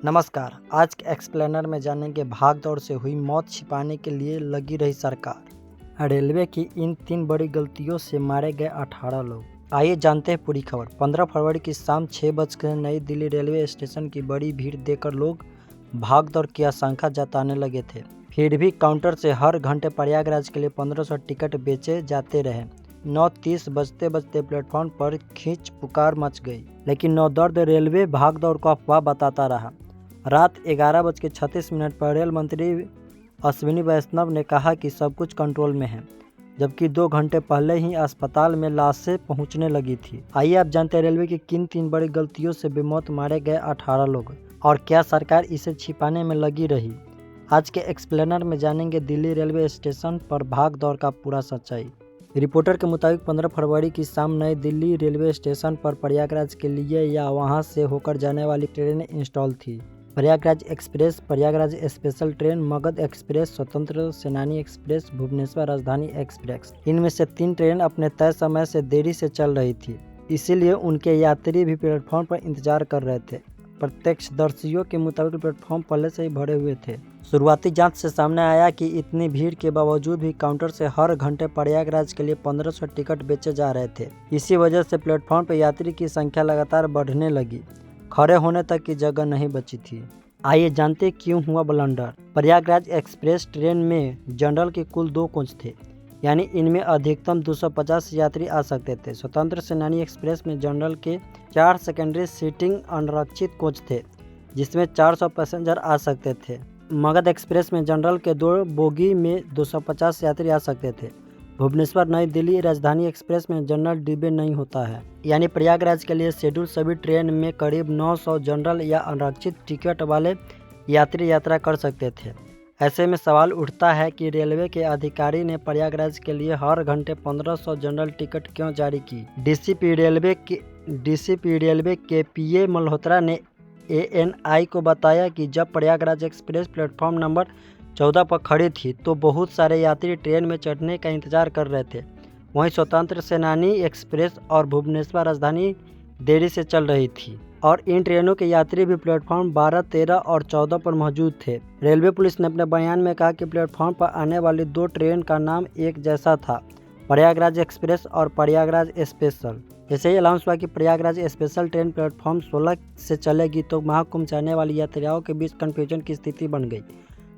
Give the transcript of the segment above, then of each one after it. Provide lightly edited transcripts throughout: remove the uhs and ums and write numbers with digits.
नमस्कार। आज के एक्सप्लेनर में जानेंगे भाग दौड़ से हुई मौत छिपाने के लिए लगी रही सरकार। रेलवे की इन 3 बड़ी गलतियों से मारे गए 18 लोग। आइए जानते हैं पूरी खबर। 15 फरवरी की शाम 6 बजकर नई दिल्ली रेलवे स्टेशन की बड़ी भीड़ देखकर लोग भाग दौड़ की आशंका जताने लगे थे। फिर भी काउंटर से हर घंटे प्रयागराज के लिए 1500 टिकट बेचे जाते रहे। 9:30 बजते बजते प्लेटफॉर्म पर खींच पुकार मच गई, लेकिन नौदर्द रेलवे भाग दौड़ को अफवाह बताता रहा। रात 11:36 पर रेल मंत्री अश्विनी वैष्णव ने कहा कि सब कुछ कंट्रोल में है, जबकि 2 घंटे पहले ही अस्पताल में लाशें पहुंचने लगी थी। आइए आप जानते हैं रेलवे की किन 3 बड़ी गलतियों से बेमौत मारे गए 18 लोग और क्या सरकार इसे छिपाने में लगी रही। आज के एक्सप्लेनर में जानेंगे दिल्ली रेलवे स्टेशन पर भाग दौड़ का पूरा सच्चाई। रिपोर्टर के मुताबिक 15 फरवरी की शाम नई दिल्ली रेलवे स्टेशन पर प्रयागराज के लिए या वहां से होकर जाने वाली ट्रेनें इंस्टॉल थी। Prayagraj express, Prayagraj special train, Magadh express, स्वतंत्र सेनानी एक्सप्रेस, भुवनेश्वर राजधानी एक्सप्रेस। इनमें से 3 ट्रेन अपने तय समय से देरी से चल रही थी, इसीलिए उनके यात्री भी प्लेटफॉर्म पर इंतजार कर रहे थे। प्रत्यक्षदर्शियों के मुताबिक प्लेटफॉर्म पहले से ही भरे हुए थे। शुरुआती जांच से सामने आया कि इतनी भीड़ के बावजूद भी काउंटर से हर घंटे प्रयागराज के लिए 1500 टिकट बेचे जा रहे थे। इसी वजह से प्लेटफॉर्म पर यात्री की संख्या लगातार बढ़ने लगी। खड़े होने तक की जगह नहीं बची थी। आइए जानते क्यों हुआ ब्लंडर। प्रयागराज एक्सप्रेस ट्रेन में जनरल के कुल 2 कोच थे, यानी इनमें अधिकतम 250 यात्री आ सकते थे। स्वतंत्र सेनानी एक्सप्रेस में जनरल के 4 सेकेंडरी सीटिंग अनारक्षित कोच थे, जिसमें 400 पैसेंजर आ सकते थे। मगध एक्सप्रेस में जनरल के 2 बोगी में 250 यात्री आ सकते थे। भुवनेश्वर नई दिल्ली राजधानी एक्सप्रेस में जनरल डिब्बे नहीं होता है, यानी प्रयागराज के लिए शेड्यूल सभी ट्रेन में करीब 900 जनरल या आरक्षित टिकट वाले यात्री यात्रा कर सकते थे। ऐसे में सवाल उठता है कि रेलवे के अधिकारी ने प्रयागराज के लिए हर घंटे 1500 जनरल टिकट क्यों जारी की। डीसीपी रेलवे के पीए मल्होत्रा ने एएनआई को बताया कि जब प्रयागराज एक्सप्रेस प्लेटफॉर्म नंबर 14 पर खड़ी थी तो बहुत सारे यात्री ट्रेन में चढ़ने का इंतजार कर रहे थे। वहीं स्वतंत्र सेनानी एक्सप्रेस और भुवनेश्वर राजधानी देरी से चल रही थी और इन ट्रेनों के यात्री भी प्लेटफॉर्म 12, 13 और 14 पर मौजूद थे। रेलवे पुलिस ने अपने बयान में कहा कि प्लेटफॉर्म पर आने वाली 2 ट्रेन का नाम एक जैसा था, प्रयागराज एक्सप्रेस और प्रयागराज स्पेशल। जैसे ही अनाउंस हुआ कि प्रयागराज स्पेशल ट्रेन प्लेटफॉर्म 16 से चलेगी तो महाकुंभ जाने वाली यात्रियों के बीच कन्फ्यूजन की स्थिति बन गई।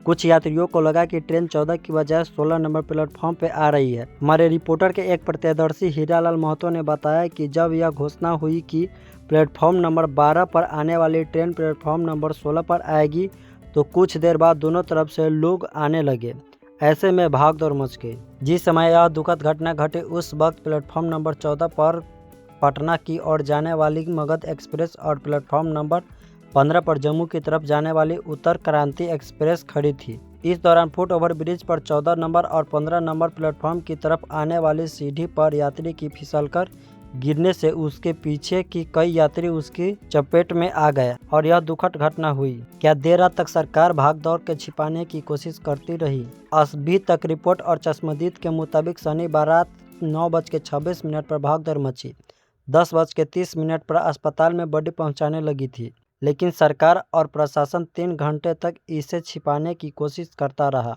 कुछ यात्रियों को लगा कि ट्रेन 14 की बजाय 16 नंबर प्लेटफॉर्म पे आ रही है। हमारे रिपोर्टर के एक प्रत्यक्षदर्शी हीरालाल महतो ने बताया कि जब यह घोषणा हुई कि प्लेटफॉर्म नंबर 12 पर आने वाली ट्रेन प्लेटफॉर्म नंबर 16 पर आएगी तो कुछ देर बाद दोनों तरफ से लोग आने लगे। ऐसे में भाग दौड़ मच गई। जिस समय यह दुखद घटना घटी उस वक्त प्लेटफॉर्म नंबर 14 पर पटना की ओर जाने वाली मगध एक्सप्रेस और प्लेटफॉर्म नंबर 15 पर जम्मू की तरफ जाने वाली उत्तर क्रांति एक्सप्रेस खड़ी थी। इस दौरान फुट ओवर ब्रिज पर 14 नंबर और 15 नंबर प्लेटफॉर्म की तरफ आने वाली सीढ़ी पर यात्री की फिसलकर गिरने से उसके पीछे की कई यात्री उसकी चपेट में आ गए और यह दुखद घटना हुई। क्या देर रात तक सरकार भाग दौड़ के छिपाने की कोशिश करती रही? अभी तक रिपोर्ट और चश्मदीद के मुताबिक शनिवार रात 9:26 पर भाग दौड़ मची। 10:30 पर अस्पताल में बॉडी पहुंचाने लगी थी, लेकिन सरकार और प्रशासन 3 घंटे तक इसे छिपाने की कोशिश करता रहा।